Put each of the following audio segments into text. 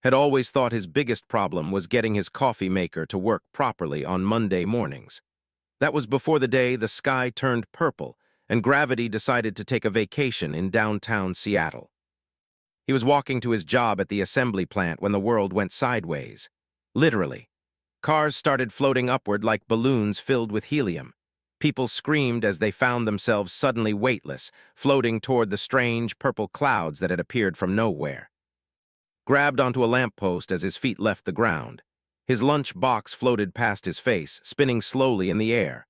had always thought his biggest problem was getting his coffee maker to work properly on Monday mornings. That was before the day the sky turned purple and gravity decided to take a vacation in downtown Seattle. He was walking to his job at the assembly plant when the world went sideways. Literally. Cars started floating upward like balloons filled with helium. People screamed as they found themselves suddenly weightless, floating toward the strange purple clouds that had appeared from nowhere. Grabbed onto a lamppost as his feet left the ground. His lunch box floated past his face, spinning slowly in the air.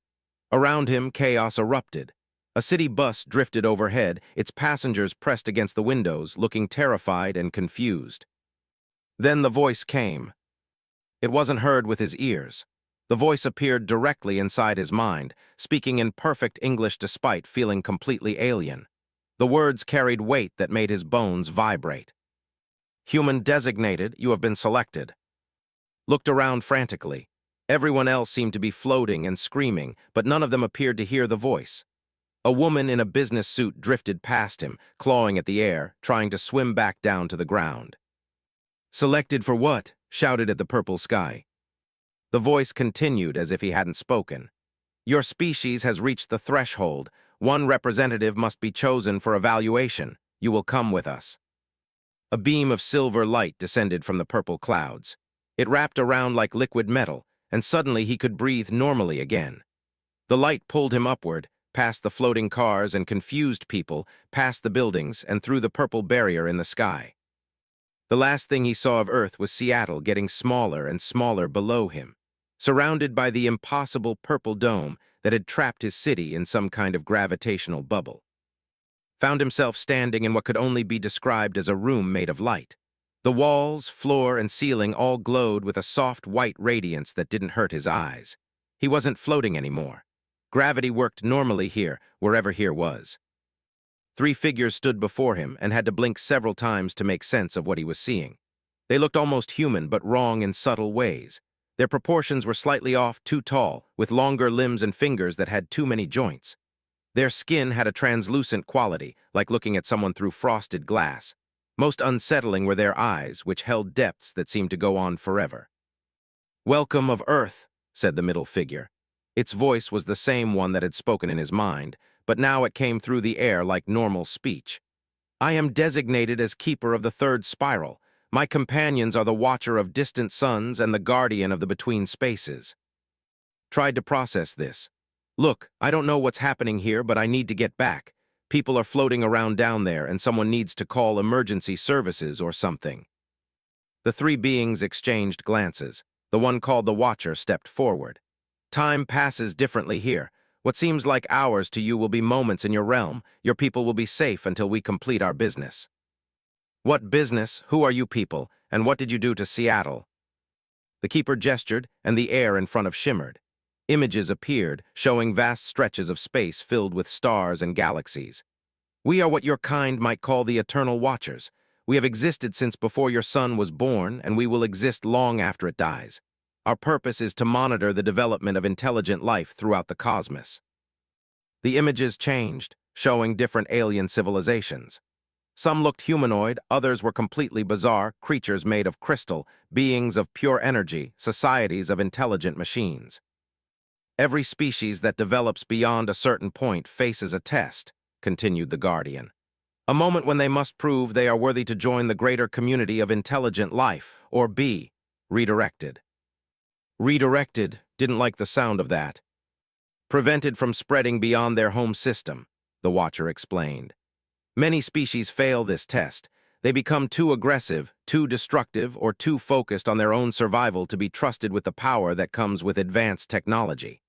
Around him, chaos erupted. A city bus drifted overhead, its passengers pressed against the windows, looking terrified and confused. Then the voice came. It wasn't heard with his ears. The voice appeared directly inside his mind, speaking in perfect English despite feeling completely alien. The words carried weight that made his bones vibrate. "Human designated, you have been selected." Looked around frantically. Everyone else seemed to be floating and screaming, but none of them appeared to hear the voice. A woman in a business suit drifted past him, clawing at the air, trying to swim back down to the ground. "Selected for what?" shouted at the purple sky. The voice continued as if he hadn't spoken. "Your species has reached the threshold. One representative must be chosen for evaluation. You will come with us." A beam of silver light descended from the purple clouds. It wrapped around like liquid metal, and suddenly he could breathe normally again. The light pulled him upward, past the floating cars and confused people, past the buildings and through the purple barrier in the sky. The last thing he saw of Earth was Seattle getting smaller and smaller below him, surrounded by the impossible purple dome that had trapped his city in some kind of gravitational bubble. Found himself standing in what could only be described as a room made of light. The walls, floor, and ceiling all glowed with a soft white radiance that didn't hurt his eyes. He wasn't floating anymore. Gravity worked normally here, wherever here was. 3 figures stood before him and had to blink several times to make sense of what he was seeing. They looked almost human, but wrong in subtle ways. Their proportions were slightly off, too tall, with longer limbs and fingers that had too many joints. Their skin had a translucent quality, like looking at someone through frosted glass. Most unsettling were their eyes, which held depths that seemed to go on forever. "Welcome of Earth," said the middle figure. Its voice was the same one that had spoken in his mind, but now it came through the air like normal speech. "I am designated as keeper of the third spiral. My companions are the watcher of distant suns and the guardian of the between spaces." Tried to process this. "Look, I don't know what's happening here, but I need to get back. People are floating around down there, and someone needs to call emergency services or something." The 3 beings exchanged glances. The one called the Watcher stepped forward. "Time passes differently here. What seems like hours to you will be moments in your realm. Your people will be safe until we complete our business." "What business? Who are you people? And what did you do to Seattle?" The keeper gestured, and the air in front of shimmered. Images appeared, showing vast stretches of space filled with stars and galaxies. "We are what your kind might call the Eternal Watchers. We have existed since before your son was born, and we will exist long after it dies. Our purpose is to monitor the development of intelligent life throughout the cosmos." The images changed, showing different alien civilizations. Some looked humanoid, others were completely bizarre, creatures made of crystal, beings of pure energy, societies of intelligent machines. "Every species that develops beyond a certain point faces a test," continued the Guardian. "A moment when they must prove they are worthy to join the greater community of intelligent life, or be redirected." "Redirected," didn't like the sound of that. "Prevented from spreading beyond their home system," the Watcher explained. "Many species fail this test. They become too aggressive, too destructive, or too focused on their own survival to be trusted with the power that comes with advanced technology."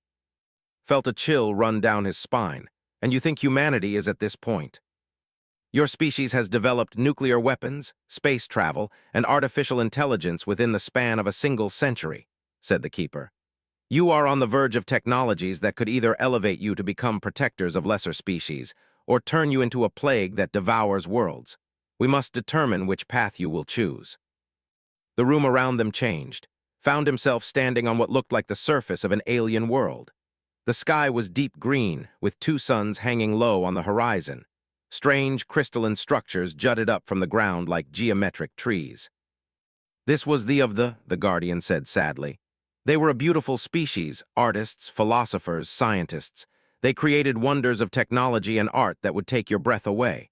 Felt a chill run down his spine. "And you think humanity is at this point? Your species has developed nuclear weapons, space travel, and artificial intelligence within the span of a single century," said the Keeper. "You are on the verge of technologies that could either elevate you to become protectors of lesser species, or turn you into a plague that devours worlds. We must determine which path you will choose." The room around them changed. Found himself standing on what looked like the surface of an alien world. The sky was deep green, with 2 suns hanging low on the horizon. Strange crystalline structures jutted up from the ground like geometric trees. This was the Guardian said sadly. They were a beautiful species, artists, philosophers, scientists. They created wonders of technology and art that would take your breath away.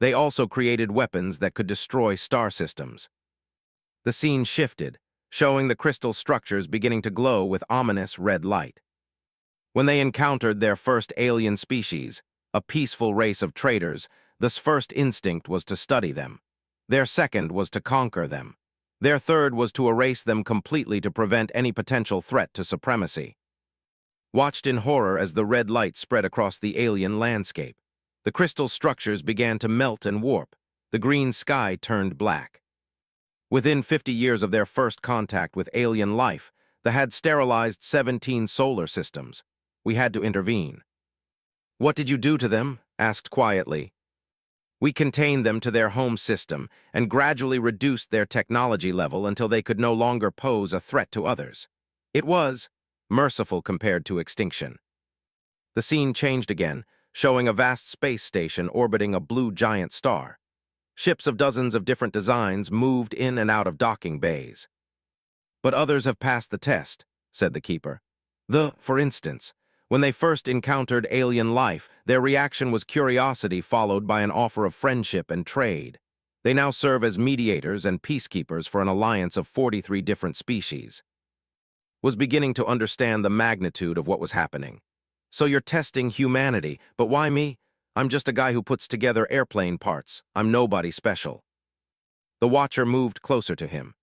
They also created weapons that could destroy star systems. The scene shifted, showing the crystal structures beginning to glow with ominous red light. When they encountered their first alien species, a peaceful race of traders, their first instinct was to study them. Their second was to conquer them. Their third was to erase them completely to prevent any potential threat to supremacy. Watched in horror as the red light spread across the alien landscape. The crystal structures began to melt and warp. The green sky turned black. Within 50 years of their first contact with alien life, they had sterilized 17 solar systems. We had to intervene. "What did you do to them?" asked quietly. "We contained them to their home system and gradually reduced their technology level until they could no longer pose a threat to others. It was merciful compared to extinction." The scene changed again, showing a vast space station orbiting a blue giant star. Ships of dozens of different designs moved in and out of docking bays. "But others have passed the test," said the keeper. For instance, when they first encountered alien life, their reaction was curiosity followed by an offer of friendship and trade. They now serve as mediators and peacekeepers for an alliance of 43 different species. Was beginning to understand the magnitude of what was happening. "So you're testing humanity, but why me? I'm just a guy who puts together airplane parts. I'm nobody special." The Watcher moved closer to him.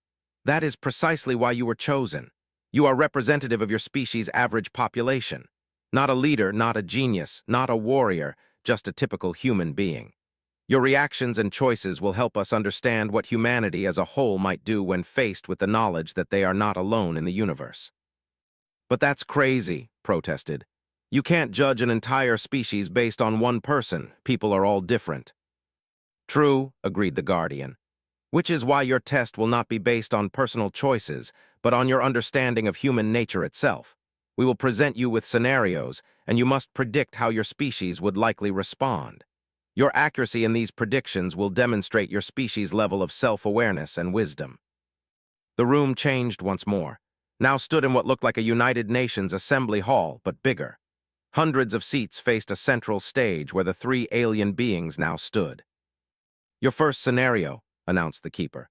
"That is precisely why you were chosen. You are representative of your species' average population. Not a leader, not a genius, not a warrior, just a typical human being. Your reactions and choices will help us understand what humanity as a whole might do when faced with the knowledge that they are not alone in the universe." "But that's crazy," protested. "You can't judge an entire species based on one person. People are all different." "True," agreed the Guardian. "Which is why your test will not be based on personal choices, but on your understanding of human nature itself. We will present you with scenarios, and you must predict how your species would likely respond. Your accuracy in these predictions will demonstrate your species' level of self-awareness and wisdom." The room changed once more. Now stood in what looked like a United Nations assembly hall, but bigger. Hundreds of seats faced a central stage where the three alien beings now stood. "Your first scenario," announced the keeper.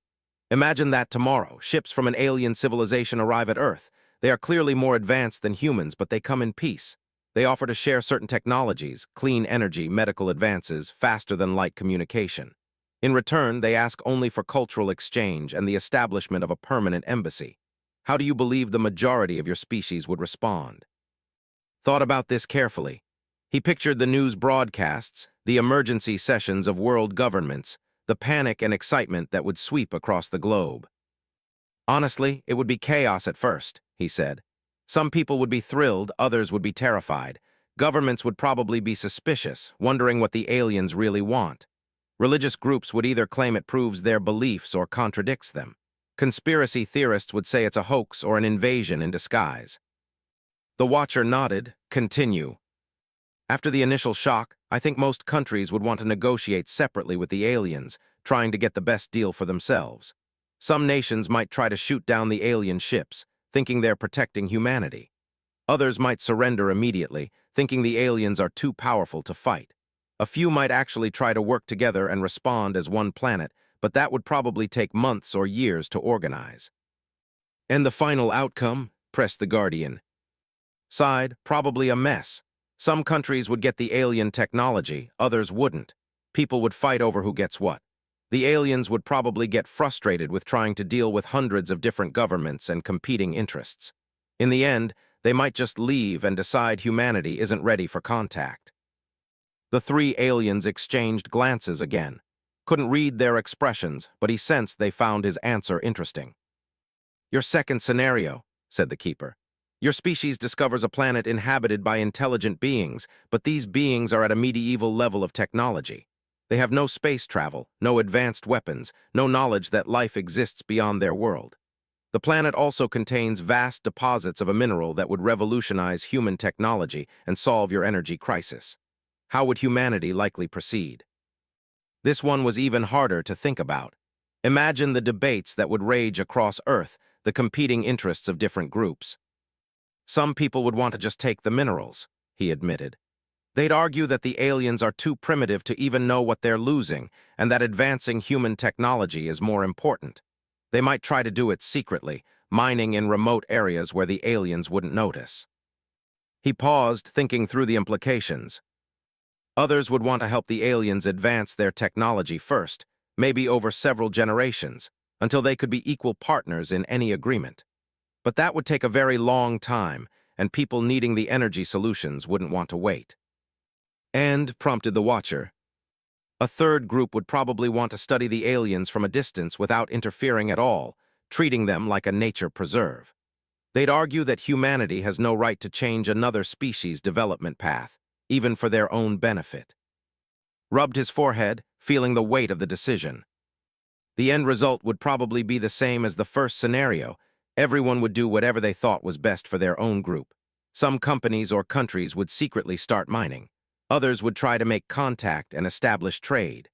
"Imagine that tomorrow, ships from an alien civilization arrive at Earth. They are clearly more advanced than humans, but they come in peace. They offer to share certain technologies, clean energy, medical advances, faster-than-light communication. In return, they ask only for cultural exchange and the establishment of a permanent embassy. How do you believe the majority of your species would respond?" Thought about this carefully. He pictured the news broadcasts, the emergency sessions of world governments, the panic and excitement that would sweep across the globe. "Honestly, it would be chaos at first," he said. "Some people would be thrilled, others would be terrified. Governments would probably be suspicious, wondering what the aliens really want. Religious groups would either claim it proves their beliefs or contradicts them. Conspiracy theorists would say it's a hoax or an invasion in disguise." The Watcher nodded. "Continue." "After the initial shock, I think most countries would want to negotiate separately with the aliens, trying to get the best deal for themselves. Some nations might try to shoot down the alien ships, thinking they're protecting humanity. Others might surrender immediately, thinking the aliens are too powerful to fight. A few might actually try to work together and respond as one planet, but that would probably take months or years to organize." "And the final outcome?" pressed the Guardian. Sighed, "Probably a mess. Some countries would get the alien technology, others wouldn't. People would fight over who gets what. The aliens would probably get frustrated with trying to deal with hundreds of different governments and competing interests. In the end, they might just leave and decide humanity isn't ready for contact." The three aliens exchanged glances again. Couldn't read their expressions, but he sensed they found his answer interesting. "Your second scenario," said the keeper. "Your species discovers a planet inhabited by intelligent beings, but these beings are at a medieval level of technology. They have no space travel, no advanced weapons, no knowledge that life exists beyond their world. The planet also contains vast deposits of a mineral that would revolutionize human technology and solve your energy crisis. How would humanity likely proceed?" This one was even harder to think about. Imagine the debates that would rage across Earth, the competing interests of different groups. Some people would want to just take the minerals, he admitted. They'd argue that the aliens are too primitive to even know what they're losing, and that advancing human technology is more important. They might try to do it secretly, mining in remote areas where the aliens wouldn't notice. He paused, thinking through the implications. Others would want to help the aliens advance their technology first, maybe over several generations, until they could be equal partners in any agreement. But that would take a very long time, and people needing the energy solutions wouldn't want to wait. And, prompted the Watcher, a third group would probably want to study the aliens from a distance without interfering at all, treating them like a nature preserve. They'd argue that humanity has no right to change another species' development path, even for their own benefit. Rubbed his forehead, feeling the weight of the decision. The end result would probably be the same as the first scenario. Everyone would do whatever they thought was best for their own group. Some companies or countries would secretly start mining. Others would try to make contact and establish trade.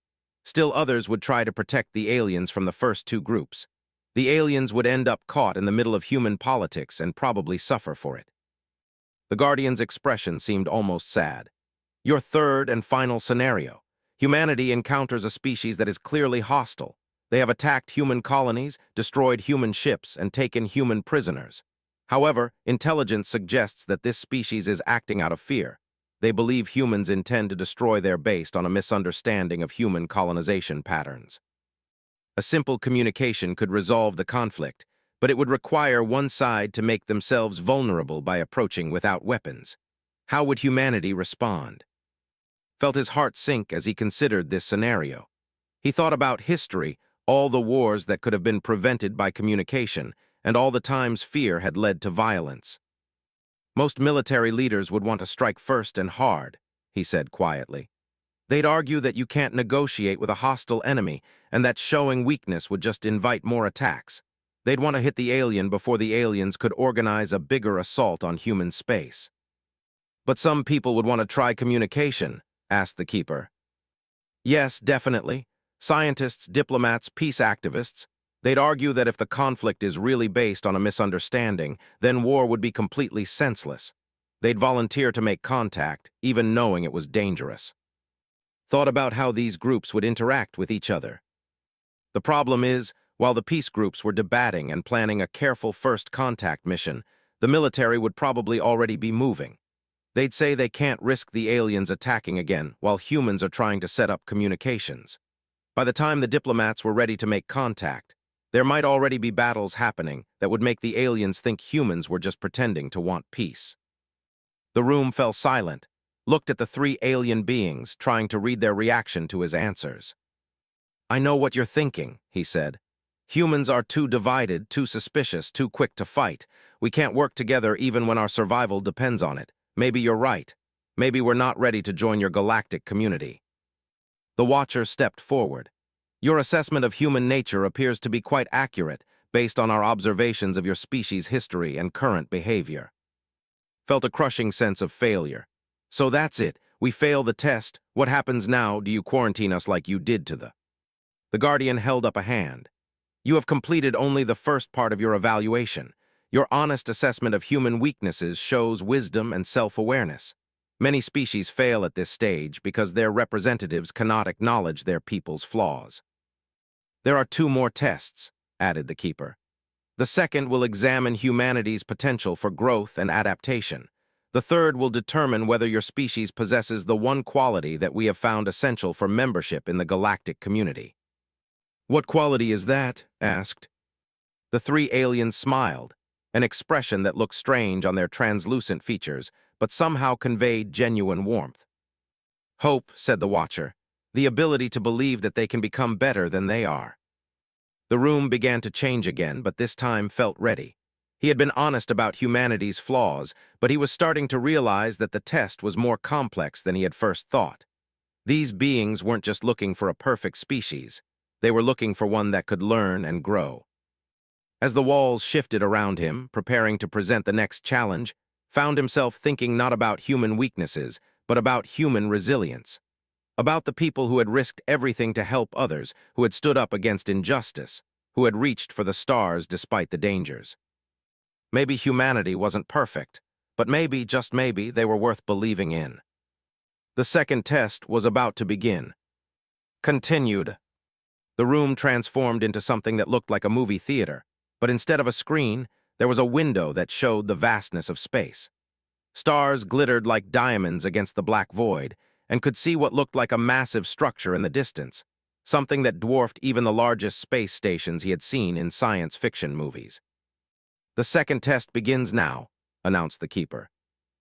Still others would try to protect the aliens from the first two groups. The aliens would end up caught in the middle of human politics and probably suffer for it. The Guardian's expression seemed almost sad. Your third and final scenario. Humanity encounters a species that is clearly hostile. They have attacked human colonies, destroyed human ships, and taken human prisoners. However, intelligence suggests that this species is acting out of fear. They believe humans intend to destroy their base on a misunderstanding of human colonization patterns. A simple communication could resolve the conflict, but it would require one side to make themselves vulnerable by approaching without weapons. How would humanity respond? Felt his heart sink as he considered this scenario. He thought about history, all the wars that could have been prevented by communication, and all the times fear had led to violence. Most military leaders would want to strike first and hard, he said quietly. They'd argue that you can't negotiate with a hostile enemy, and that showing weakness would just invite more attacks. They'd want to hit the alien before the aliens could organize a bigger assault on human space. But some people would want to try communication, asked the Keeper. Yes, definitely. Scientists, diplomats, peace activists. They'd argue that if the conflict is really based on a misunderstanding, then war would be completely senseless. They'd volunteer to make contact, even knowing it was dangerous. Thought about how these groups would interact with each other. The problem is, while the peace groups were debating and planning a careful first contact mission, the military would probably already be moving. They'd say they can't risk the aliens attacking again while humans are trying to set up communications. By the time the diplomats were ready to make contact, there might already be battles happening that would make the aliens think humans were just pretending to want peace. The room fell silent, looked at the three alien beings, trying to read their reaction to his answers. I know what you're thinking, he said. Humans are too divided, too suspicious, too quick to fight. We can't work together even when our survival depends on it. Maybe you're right. Maybe we're not ready to join your galactic community. The Watcher stepped forward. Your assessment of human nature appears to be quite accurate, based on our observations of your species' history and current behavior. Felt a crushing sense of failure. So that's it. We fail the test. What happens now? Do you quarantine us like you did to the... The Guardian held up a hand. You have completed only the first part of your evaluation. Your honest assessment of human weaknesses shows wisdom and self-awareness. Many species fail at this stage because their representatives cannot acknowledge their people's flaws. There are 2 more tests, added the Keeper. The second will examine humanity's potential for growth and adaptation. The third will determine whether your species possesses the one quality that we have found essential for membership in the galactic community. What quality is that? Asked. The 3 aliens smiled, an expression that looked strange on their translucent features, but somehow conveyed genuine warmth. Hope, said the Watcher, the ability to believe that they can become better than they are. The room began to change again, but this time felt ready. He had been honest about humanity's flaws, but he was starting to realize that the test was more complex than he had first thought. These beings weren't just looking for a perfect species. They were looking for one that could learn and grow. As the walls shifted around him, preparing to present the next challenge, found himself thinking not about human weaknesses, but about human resilience. About the people who had risked everything to help others, who had stood up against injustice, who had reached for the stars despite the dangers. Maybe humanity wasn't perfect, but maybe, just maybe, they were worth believing in. The second test was about to begin. Continued. The room transformed into something that looked like a movie theater, but instead of a screen, there was a window that showed the vastness of space. Stars glittered like diamonds against the black void, and could see what looked like a massive structure in the distance, something that dwarfed even the largest space stations he had seen in science fiction movies. "The second test begins now," announced the Keeper.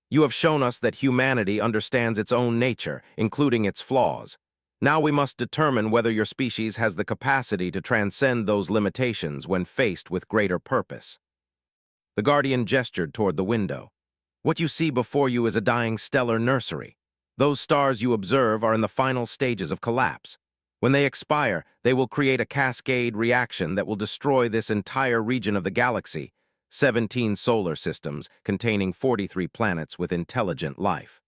"You have shown us that humanity understands its own nature, including its flaws. Now we must determine whether your species has the capacity to transcend those limitations when faced with greater purpose." The Guardian gestured toward the window. "What you see before you is a dying stellar nursery. Those stars you observe are in the final stages of collapse. When they expire, they will create a cascade reaction that will destroy this entire region of the galaxy, 17 solar systems containing 43 planets with intelligent life."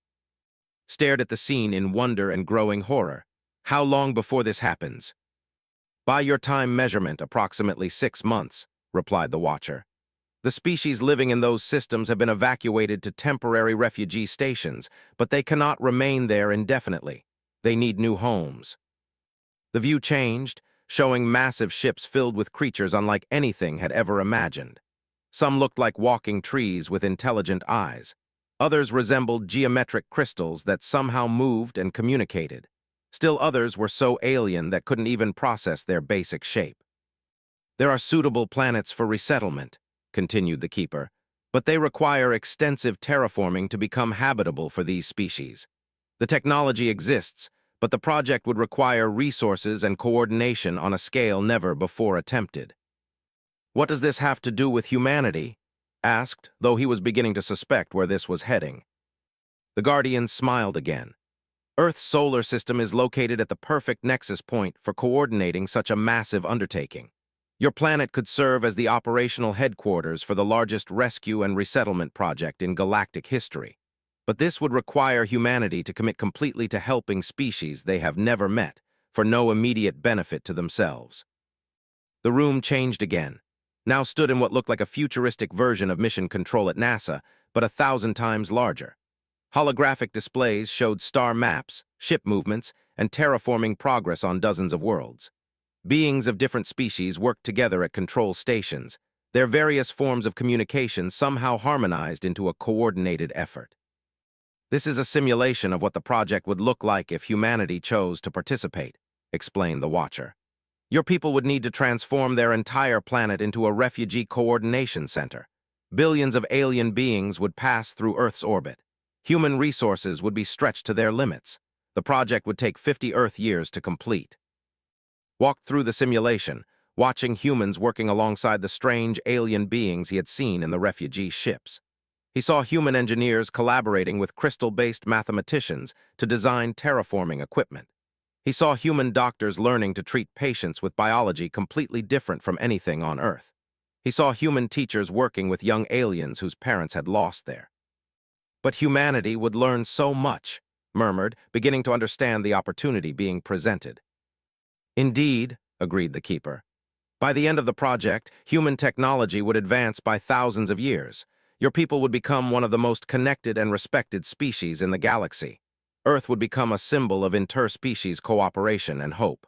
Stared at the scene in wonder and growing horror. "How long before this happens?" "By your time measurement, approximately 6 months," replied the Watcher. "The species living in those systems have been evacuated to temporary refugee stations, but they cannot remain there indefinitely. They need new homes." The view changed, showing massive ships filled with creatures unlike anything had ever imagined. Some looked like walking trees with intelligent eyes. Others resembled geometric crystals that somehow moved and communicated. Still others were so alien that couldn't even process their basic shape. "There are suitable planets for resettlement," continued the Keeper, "but they require extensive terraforming to become habitable for these species. The technology exists, but the project would require resources and coordination on a scale never before attempted." "What does this have to do with humanity?" asked, though he was beginning to suspect where this was heading. The Guardian smiled again. "Earth's solar system is located at the perfect nexus point for coordinating such a massive undertaking. Your planet could serve as the operational headquarters for the largest rescue and resettlement project in galactic history. But this would require humanity to commit completely to helping species they have never met, for no immediate benefit to themselves." The room changed again. Now stood in what looked like a futuristic version of mission control at NASA, but 1,000 times larger. Holographic displays showed star maps, ship movements, and terraforming progress on dozens of worlds. Beings of different species worked together at control stations, their various forms of communication somehow harmonized into a coordinated effort. "This is a simulation of what the project would look like if humanity chose to participate," explained the Watcher. "Your people would need to transform their entire planet into a refugee coordination center. Billions of alien beings would pass through Earth's orbit. Human resources would be stretched to their limits. The project would take 50 Earth years to complete." Walked through the simulation, watching humans working alongside the strange alien beings he had seen in the refugee ships. He saw human engineers collaborating with crystal-based mathematicians to design terraforming equipment. He saw human doctors learning to treat patients with biology completely different from anything on Earth. He saw human teachers working with young aliens whose parents had lost there. "But humanity would learn so much," murmured, beginning to understand the opportunity being presented. "Indeed," agreed the Keeper. "By the end of the project, human technology would advance by thousands of years. Your people would become one of the most connected and respected species in the galaxy. Earth would become a symbol of interspecies cooperation and hope."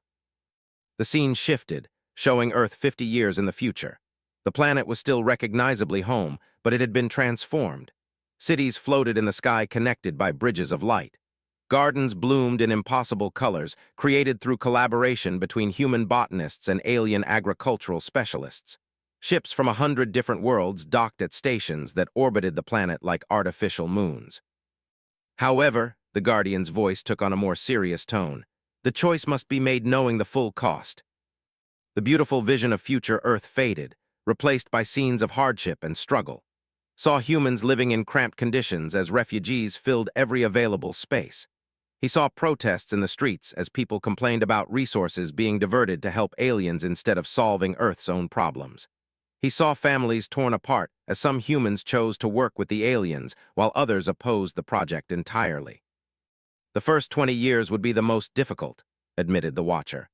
The scene shifted, showing Earth 50 years in the future. The planet was still recognizably home, but it had been transformed. Cities floated in the sky connected by bridges of light. Gardens bloomed in impossible colors, created through collaboration between human botanists and alien agricultural specialists. Ships from 100 different worlds docked at stations that orbited the planet like artificial moons. "However," the Guardian's voice took on a more serious tone, "the choice must be made knowing the full cost." The beautiful vision of future Earth faded, replaced by scenes of hardship and struggle. Saw humans living in cramped conditions as refugees filled every available space. He saw protests in the streets as people complained about resources being diverted to help aliens instead of solving Earth's own problems. He saw families torn apart as some humans chose to work with the aliens while others opposed the project entirely. The first 20 years would be the most difficult, admitted the Watcher.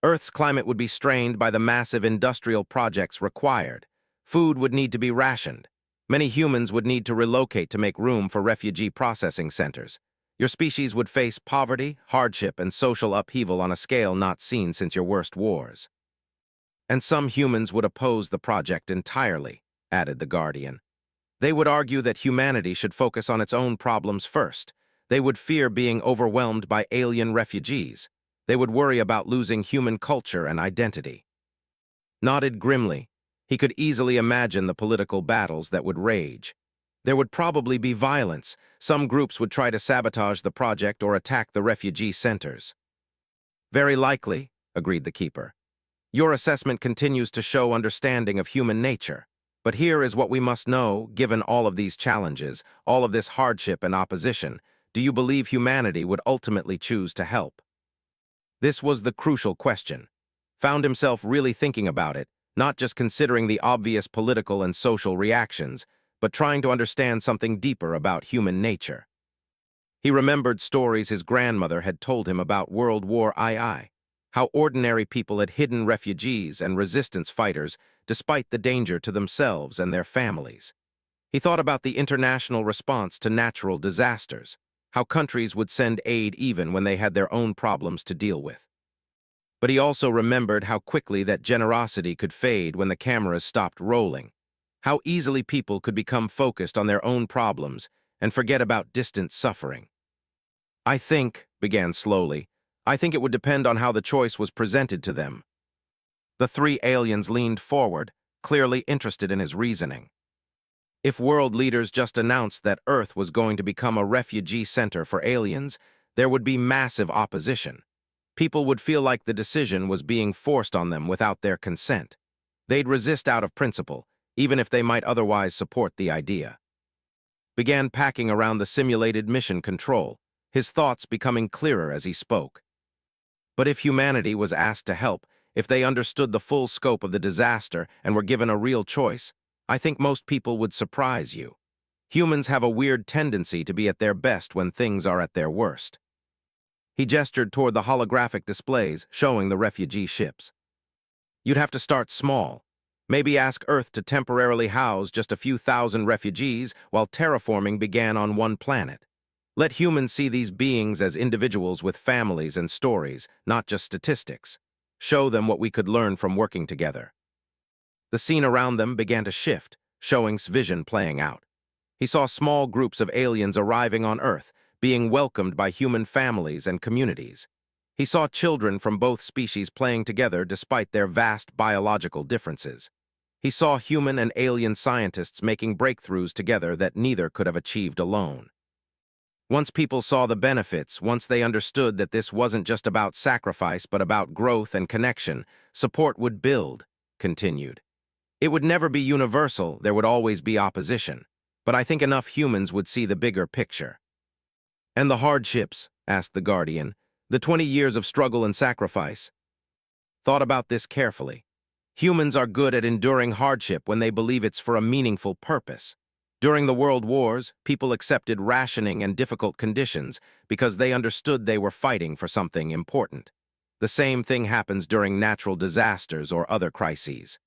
Earth's climate would be strained by the massive industrial projects required. Food would need to be rationed. Many humans would need to relocate to make room for refugee processing centers. Your species would face poverty, hardship, and social upheaval on a scale not seen since your worst wars. And some humans would oppose the project entirely, added the Guardian. They would argue that humanity should focus on its own problems first. They would fear being overwhelmed by alien refugees. They would worry about losing human culture and identity. Nodded grimly, he could easily imagine the political battles that would rage. There would probably be violence. Some groups would try to sabotage the project or attack the refugee centers. Very likely, agreed the Keeper. Your assessment continues to show understanding of human nature. But here is what we must know, given all of these challenges, all of this hardship and opposition. Do you believe humanity would ultimately choose to help? This was the crucial question. Found himself really thinking about it, not just considering the obvious political and social reactions, but trying to understand something deeper about human nature. He remembered stories his grandmother had told him about World War II, how ordinary people had hidden refugees and resistance fighters despite the danger to themselves and their families. He thought about the international response to natural disasters, how countries would send aid even when they had their own problems to deal with. But he also remembered how quickly that generosity could fade when the cameras stopped rolling, how easily people could become focused on their own problems and forget about distant suffering. I think, began slowly, I think it would depend on how the choice was presented to them. The three aliens leaned forward, clearly interested in his reasoning. If world leaders just announced that Earth was going to become a refugee center for aliens, there would be massive opposition. People would feel like the decision was being forced on them without their consent. They'd resist out of principle, even if they might otherwise support the idea. Began packing around the simulated mission control, his thoughts becoming clearer as he spoke. But if humanity was asked to help, if they understood the full scope of the disaster and were given a real choice, I think most people would surprise you. Humans have a weird tendency to be at their best when things are at their worst. He gestured toward the holographic displays showing the refugee ships. You'd have to start small. Maybe ask Earth to temporarily house just a few thousand refugees while terraforming began on one planet. Let humans see these beings as individuals with families and stories, not just statistics. Show them what we could learn from working together. The scene around them began to shift, showing vision playing out. He saw small groups of aliens arriving on Earth, being welcomed by human families and communities. He saw children from both species playing together despite their vast biological differences. He saw human and alien scientists making breakthroughs together that neither could have achieved alone. Once people saw the benefits, once they understood that this wasn't just about sacrifice but about growth and connection, support would build, continued. It would never be universal, there would always be opposition, but I think enough humans would see the bigger picture. And the hardships, asked the Guardian, the 20 years of struggle and sacrifice. Thought about this carefully. Humans are good at enduring hardship when they believe it's for a meaningful purpose. During the World Wars, people accepted rationing and difficult conditions because they understood they were fighting for something important. The same thing happens during natural disasters or other crises.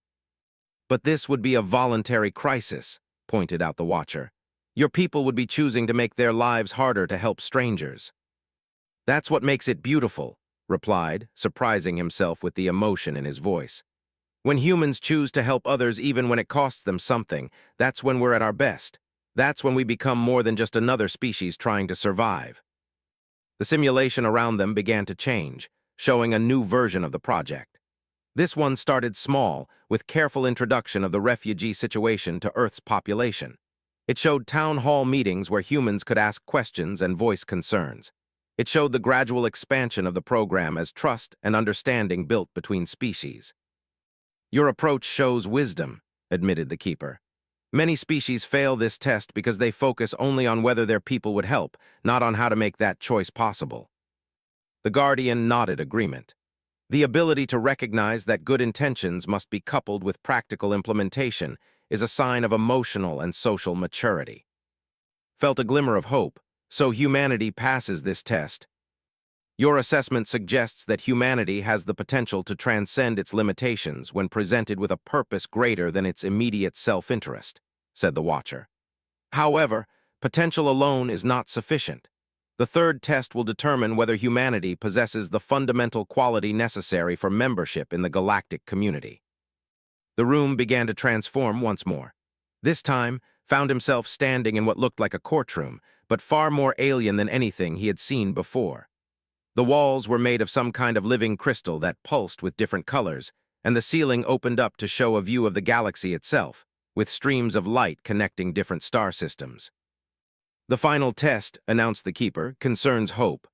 But this would be a voluntary crisis, pointed out the Watcher. Your people would be choosing to make their lives harder to help strangers. That's what makes it beautiful, replied, surprising himself with the emotion in his voice. When humans choose to help others even when it costs them something, that's when we're at our best. That's when we become more than just another species trying to survive. The simulation around them began to change, showing a new version of the project. This one started small, with careful introduction of the refugee situation to Earth's population. It showed town hall meetings where humans could ask questions and voice concerns. It showed the gradual expansion of the program as trust and understanding built between species. Your approach shows wisdom, admitted the Keeper. Many species fail this test because they focus only on whether their people would help, not on how to make that choice possible. The Guardian nodded agreement. The ability to recognize that good intentions must be coupled with practical implementation is a sign of emotional and social maturity. Felt a glimmer of hope, So humanity passes this test. Your assessment suggests that humanity has the potential to transcend its limitations when presented with a purpose greater than its immediate self-interest, said the Watcher. However, potential alone is not sufficient. The third test will determine whether humanity possesses the fundamental quality necessary for membership in the galactic community. The room began to transform once more. This time, found himself standing in what looked like a courtroom, but far more alien than anything he had seen before. The walls were made of some kind of living crystal that pulsed with different colors, and the ceiling opened up to show a view of the galaxy itself, with streams of light connecting different star systems. The final test, announced the Keeper, concerns hope.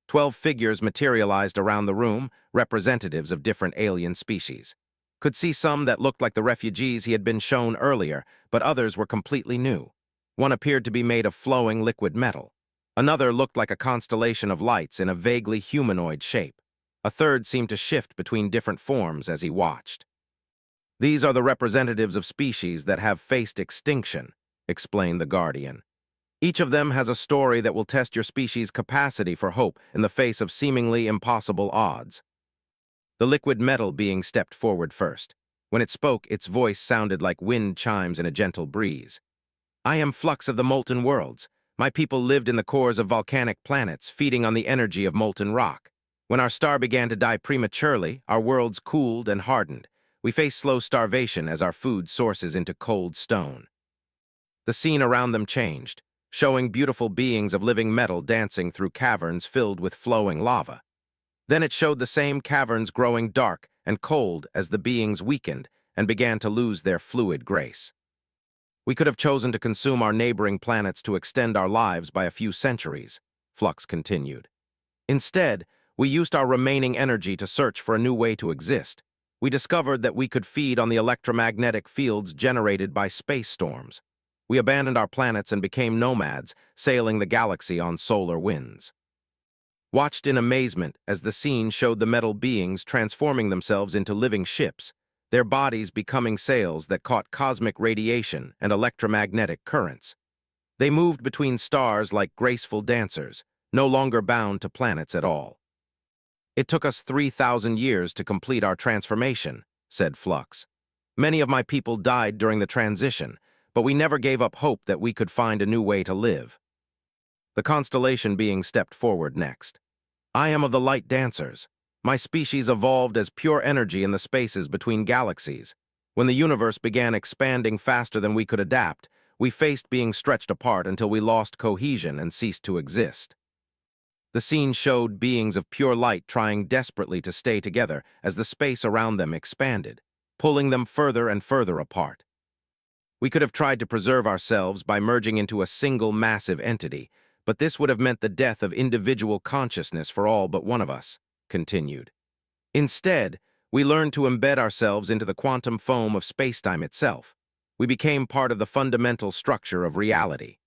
12 figures materialized around the room, representatives of different alien species. Could see some that looked like the refugees he had been shown earlier, but others were completely new. One appeared to be made of flowing liquid metal. Another looked like a constellation of lights in a vaguely humanoid shape. A third seemed to shift between different forms as he watched. These are the representatives of species that have faced extinction, explained the Guardian. Each of them has a story that will test your species' capacity for hope in the face of seemingly impossible odds. The liquid metal being stepped forward first. When it spoke, its voice sounded like wind chimes in a gentle breeze. I am Flux of the Molten Worlds. My people lived in the cores of volcanic planets, feeding on the energy of molten rock. When our star began to die prematurely, our worlds cooled and hardened. We faced slow starvation as our food sources into cold stone. The scene around them changed, showing beautiful beings of living metal dancing through caverns filled with flowing lava. Then it showed the same caverns growing dark and cold as the beings weakened and began to lose their fluid grace. We could have chosen to consume our neighboring planets to extend our lives by a few centuries, Flux continued. Instead, we used our remaining energy to search for a new way to exist. We discovered that we could feed on the electromagnetic fields generated by space storms. We abandoned our planets and became nomads, sailing the galaxy on solar winds. Watched in amazement as the scene showed the metal beings transforming themselves into living ships, their bodies becoming sails that caught cosmic radiation and electromagnetic currents. They moved between stars like graceful dancers, no longer bound to planets at all. It took us 3,000 years to complete our transformation, said Flux. Many of my people died during the transition, but we never gave up hope that we could find a new way to live. The constellation being stepped forward next. I am of the light dancers. My species evolved as pure energy in the spaces between galaxies. When the universe began expanding faster than we could adapt, we faced being stretched apart until we lost cohesion and ceased to exist. The scene showed beings of pure light trying desperately to stay together as the space around them expanded, pulling them further and further apart. We could have tried to preserve ourselves by merging into a single massive entity, but this would have meant the death of individual consciousness for all but one of us, continued. Instead, we learned to embed ourselves into the quantum foam of spacetime itself. We became part of the fundamental structure of reality.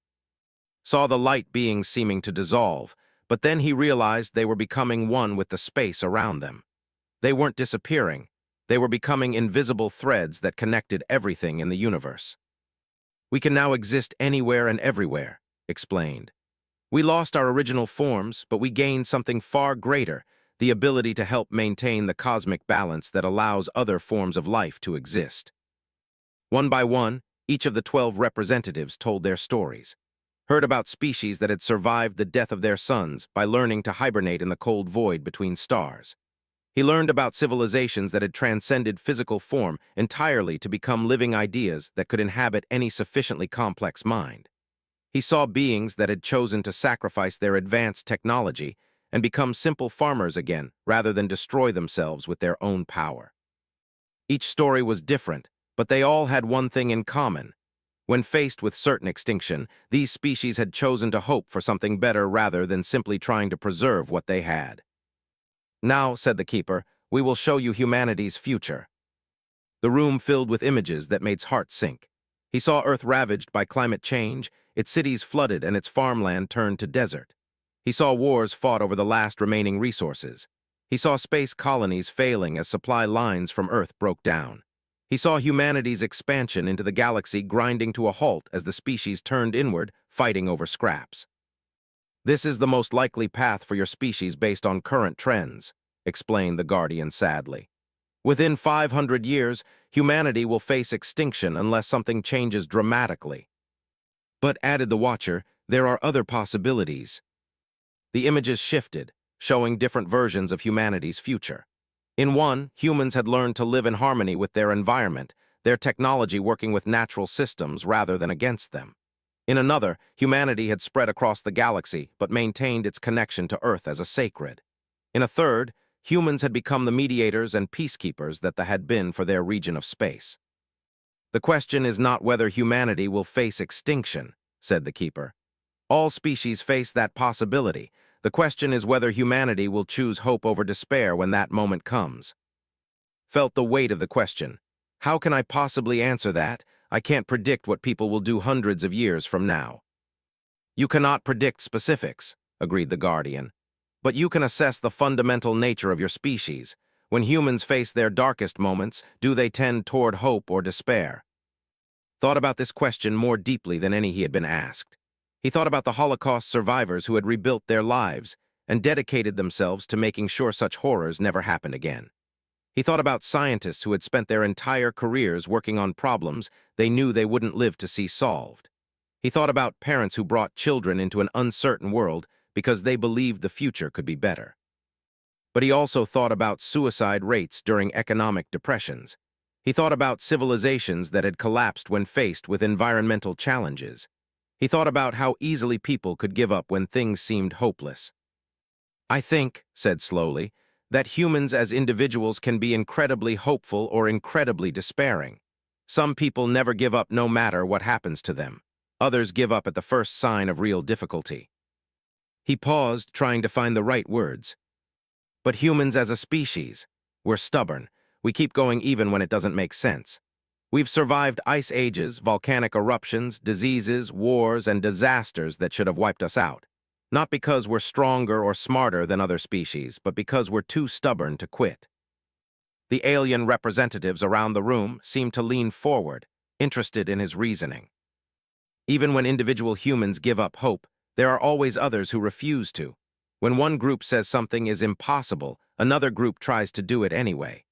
Saw the light beings seeming to dissolve, but then he realized they were becoming one with the space around them. They weren't disappearing. They were becoming invisible threads that connected everything in the universe. We can now exist anywhere and everywhere, explained. We lost our original forms, but we gained something far greater, the ability to help maintain the cosmic balance that allows other forms of life to exist. One by one, each of the 12 representatives told their stories. Heard about species that had survived the death of their sons by learning to hibernate in the cold void between stars. He learned about civilizations that had transcended physical form entirely to become living ideas that could inhabit any sufficiently complex mind. He saw beings that had chosen to sacrifice their advanced technology and become simple farmers again rather than destroy themselves with their own power. Each story was different, but they all had one thing in common. When faced with certain extinction, these species had chosen to hope for something better rather than simply trying to preserve what they had. Now, said the Keeper, we will show you humanity's future. The room filled with images that made his heart sink. He saw Earth ravaged by climate change, its cities flooded and its farmland turned to desert. He saw wars fought over the last remaining resources. He saw space colonies failing as supply lines from Earth broke down. He saw humanity's expansion into the galaxy grinding to a halt as the species turned inward, fighting over scraps. This is the most likely path for your species based on current trends, explained the Guardian sadly. Within 500 years, humanity will face extinction unless something changes dramatically. But, added the Watcher, there are other possibilities. The images shifted, showing different versions of humanity's future. In one, humans had learned to live in harmony with their environment, their technology working with natural systems rather than against them. In another, humanity had spread across the galaxy but maintained its connection to Earth as a sacred. In a third, humans had become the mediators and peacekeepers that they had been for their region of space. The question is not whether humanity will face extinction, said the Keeper. All species face that possibility. The question is whether humanity will choose hope over despair when that moment comes. Felt the weight of the question. How can I possibly answer that? I can't predict what people will do hundreds of years from now. You cannot predict specifics, agreed the Guardian. But you can assess the fundamental nature of your species. When humans face their darkest moments, do they tend toward hope or despair? Thought about this question more deeply than any he had been asked. He thought about the Holocaust survivors who had rebuilt their lives and dedicated themselves to making sure such horrors never happened again. He thought about scientists who had spent their entire careers working on problems they knew they wouldn't live to see solved. He thought about parents who brought children into an uncertain world because they believed the future could be better. But he also thought about suicide rates during economic depressions. He thought about civilizations that had collapsed when faced with environmental challenges. He thought about how easily people could give up when things seemed hopeless. I think, said slowly, that humans as individuals can be incredibly hopeful or incredibly despairing. Some people never give up no matter what happens to them. Others give up at the first sign of real difficulty. He paused, trying to find the right words. But humans as a species, we're stubborn. We keep going even when it doesn't make sense. We've survived ice ages, volcanic eruptions, diseases, wars, and disasters that should have wiped us out. Not because we're stronger or smarter than other species, but because we're too stubborn to quit. The alien representatives around the room seemed to lean forward, interested in his reasoning. Even when individual humans give up hope, there are always others who refuse to. When one group says something is impossible, another group tries to do it anyway.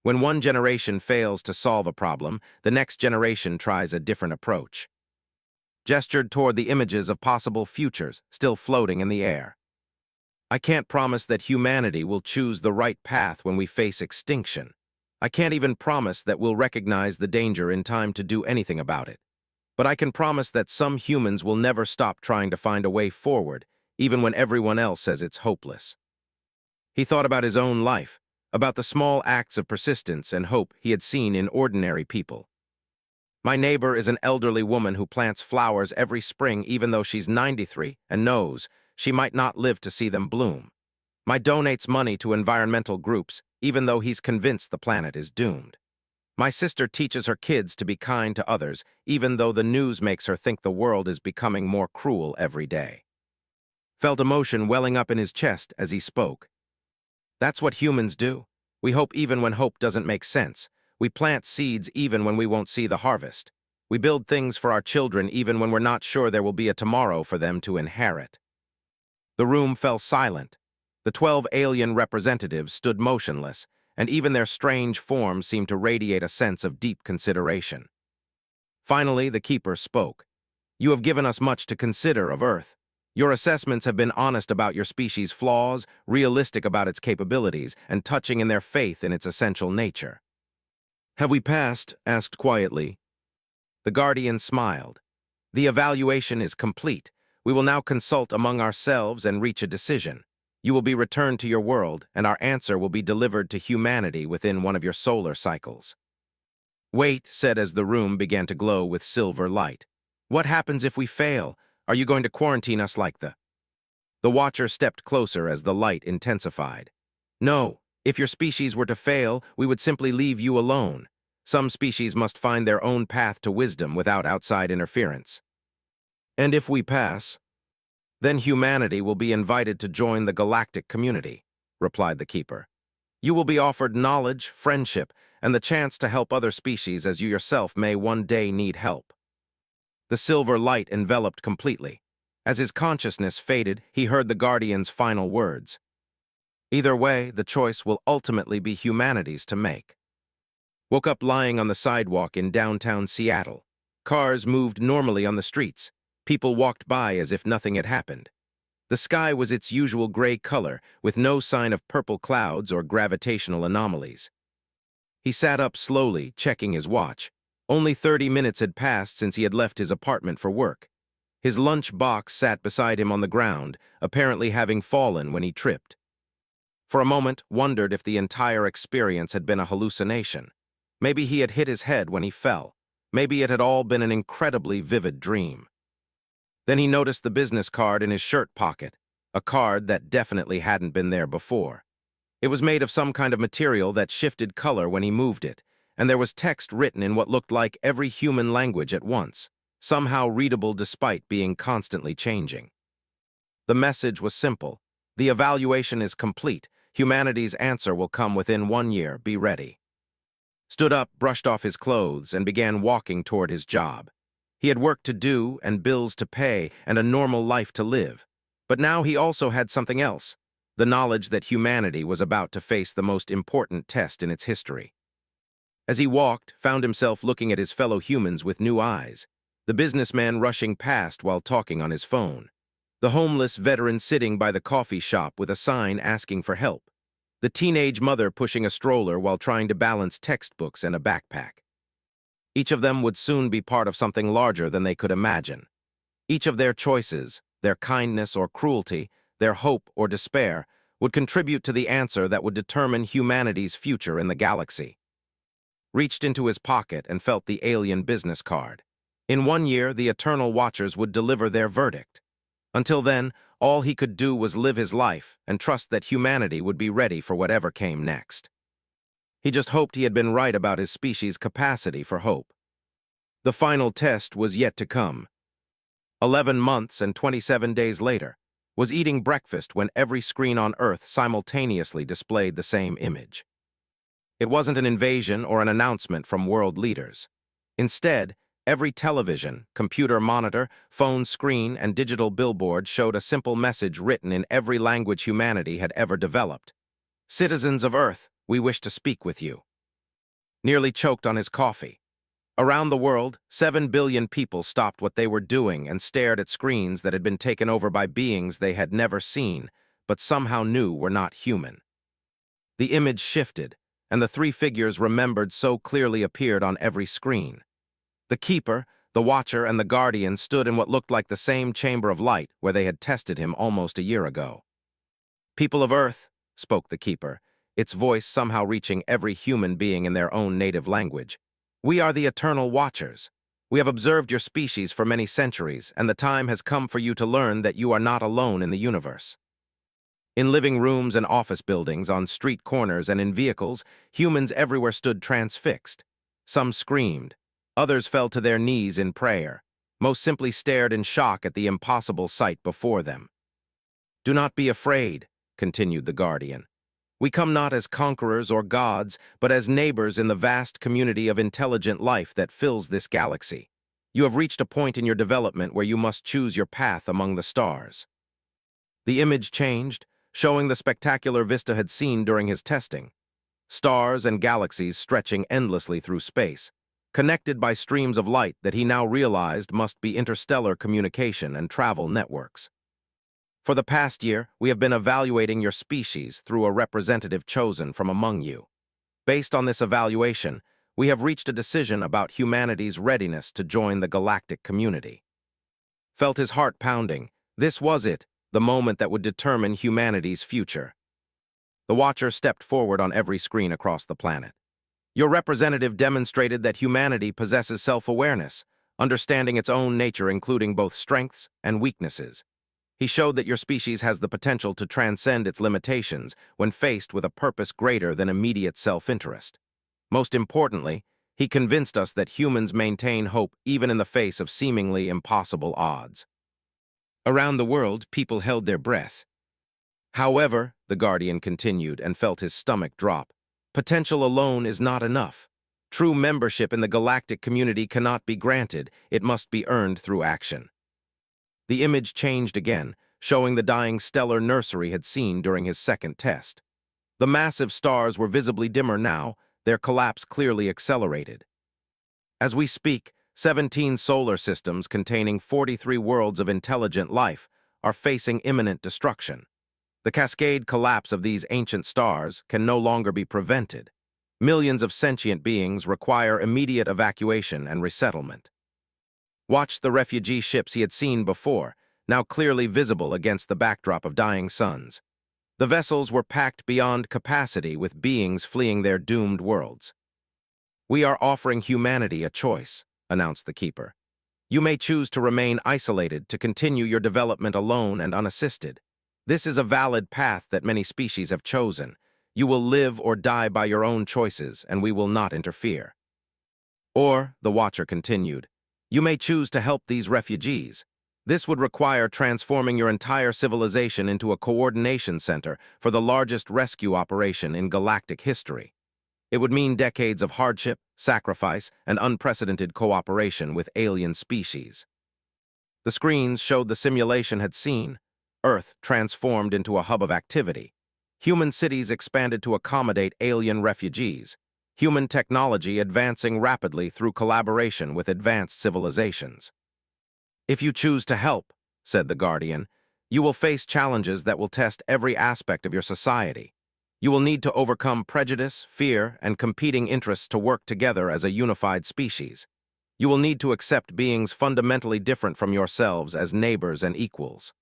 When one generation fails to solve a problem, the next generation tries a different approach. Gestured toward the images of possible futures still floating in the air. I can't promise that humanity will choose the right path when we face extinction. I can't even promise that we'll recognize the danger in time to do anything about it. But I can promise that some humans will never stop trying to find a way forward, even when everyone else says it's hopeless. He thought about his own life, about the small acts of persistence and hope he had seen in ordinary people. My neighbor is an elderly woman who plants flowers every spring even though she's 93 and knows she might not live to see them bloom. My donates money to environmental groups even though he's convinced the planet is doomed. My sister teaches her kids to be kind to others even though the news makes her think the world is becoming more cruel every day. Felt emotion welling up in his chest as he spoke. That's what humans do. We hope even when hope doesn't make sense. We plant seeds even when we won't see the harvest. We build things for our children even when we're not sure there will be a tomorrow for them to inherit. The room fell silent. The 12 alien representatives stood motionless, and even their strange forms seemed to radiate a sense of deep consideration. Finally, the Keeper spoke. You have given us much to consider of Earth. Your assessments have been honest about your species' flaws, realistic about its capabilities, and touching in their faith in its essential nature. Have we passed? Asked quietly. The Guardian smiled. The evaluation is complete. We will now consult among ourselves and reach a decision. You will be returned to your world, and our answer will be delivered to humanity within one of your solar cycles. Wait, said as the room began to glow with silver light. What happens if we fail? Are you going to quarantine us like the... The Watcher stepped closer as the light intensified. No. If your species were to fail, we would simply leave you alone. Some species must find their own path to wisdom without outside interference. And if we pass, then humanity will be invited to join the galactic community, replied the Keeper. You will be offered knowledge, friendship, and the chance to help other species as you yourself may one day need help. The silver light enveloped completely. As his consciousness faded, he heard the Guardian's final words. Either way, the choice will ultimately be humanity's to make. Woke up lying on the sidewalk in downtown Seattle. Cars moved normally on the streets. People walked by as if nothing had happened. The sky was its usual gray color, with no sign of purple clouds or gravitational anomalies. He sat up slowly, checking his watch. Only 30 minutes had passed since he had left his apartment for work. His lunch box sat beside him on the ground, apparently having fallen when he tripped. For a moment, wondered if the entire experience had been a hallucination. Maybe he had hit his head when he fell. Maybe it had all been an incredibly vivid dream. Then he noticed the business card in his shirt pocket, a card that definitely hadn't been there before. It was made of some kind of material that shifted color when he moved it, and there was text written in what looked like every human language at once, somehow readable despite being constantly changing. The message was simple. The evaluation is complete. Humanity's answer will come within 1 year. Be ready. Stood up, brushed off his clothes, and began walking toward his job. He had work to do and bills to pay and a normal life to live. But now he also had something else, the knowledge that humanity was about to face the most important test in its history. As he walked, found himself looking at his fellow humans with new eyes, the businessman rushing past while talking on his phone, the homeless veteran sitting by the coffee shop with a sign asking for help, the teenage mother pushing a stroller while trying to balance textbooks and a backpack. Each of them would soon be part of something larger than they could imagine. Each of their choices, their kindness or cruelty, their hope or despair, would contribute to the answer that would determine humanity's future in the galaxy. Reached into his pocket and felt the alien business card. In 1 year, the Eternal Watchers would deliver their verdict. Until then, all he could do was live his life and trust that humanity would be ready for whatever came next. He just hoped he had been right about his species' capacity for hope. The final test was yet to come. 11 months and 27 days later, was eating breakfast when every screen on Earth simultaneously displayed the same image. It wasn't an invasion or an announcement from world leaders. Instead, every television, computer monitor, phone screen, and digital billboard showed a simple message written in every language humanity had ever developed. Citizens of Earth, we wish to speak with you. Nearly choked on his coffee. Around the world, 7 billion people stopped what they were doing and stared at screens that had been taken over by beings they had never seen, but somehow knew were not human. The image shifted, and the 3 figures remembered so clearly appeared on every screen. The Keeper, the Watcher, and the Guardian stood in what looked like the same chamber of light where they had tested him almost a year ago. People of Earth, spoke the Keeper, its voice somehow reaching every human being in their own native language. We are the Eternal Watchers. We have observed your species for many centuries, and the time has come for you to learn that you are not alone in the universe. In living rooms and office buildings, on street corners and in vehicles, humans everywhere stood transfixed. Some screamed. Others fell to their knees in prayer. Most simply stared in shock at the impossible sight before them. Do not be afraid, continued the Guardian. We come not as conquerors or gods, but as neighbors in the vast community of intelligent life that fills this galaxy. You have reached a point in your development where you must choose your path among the stars. The image changed, showing the spectacular vista had seen during his testing. Stars and galaxies stretching endlessly through space, connected by streams of light that he now realized must be interstellar communication and travel networks. For the past year, we have been evaluating your species through a representative chosen from among you. Based on this evaluation, we have reached a decision about humanity's readiness to join the galactic community. Felt his heart pounding. This was it, the moment that would determine humanity's future. The Watcher stepped forward on every screen across the planet. Your representative demonstrated that humanity possesses self-awareness, understanding its own nature including both strengths and weaknesses. He showed that your species has the potential to transcend its limitations when faced with a purpose greater than immediate self-interest. Most importantly, he convinced us that humans maintain hope even in the face of seemingly impossible odds. Around the world, people held their breath. However, the Guardian continued and felt his stomach drop, potential alone is not enough. True membership in the galactic community cannot be granted, it must be earned through action. The image changed again, showing the dying stellar nursery had seen during his second test. The massive stars were visibly dimmer now, their collapse clearly accelerated. As we speak, 17 solar systems containing 43 worlds of intelligent life are facing imminent destruction. The cascade collapse of these ancient stars can no longer be prevented. Millions of sentient beings require immediate evacuation and resettlement. Watched the refugee ships he had seen before, now clearly visible against the backdrop of dying suns. The vessels were packed beyond capacity with beings fleeing their doomed worlds. "We are offering humanity a choice," announced the keeper. "You may choose to remain isolated, to continue your development alone and unassisted. This is a valid path that many species have chosen. You will live or die by your own choices, and we will not interfere." Or, the Watcher continued, "you may choose to help these refugees. This would require transforming your entire civilization into a coordination center for the largest rescue operation in galactic history. It would mean decades of hardship, sacrifice, and unprecedented cooperation with alien species." The screens showed the simulation had seen. Earth transformed into a hub of activity. Human cities expanded to accommodate alien refugees. Human technology advancing rapidly through collaboration with advanced civilizations. "If you choose to help," said the Guardian, "you will face challenges that will test every aspect of your society. You will need to overcome prejudice, fear, and competing interests to work together as a unified species. You will need to accept beings fundamentally different from yourselves as neighbors and equals.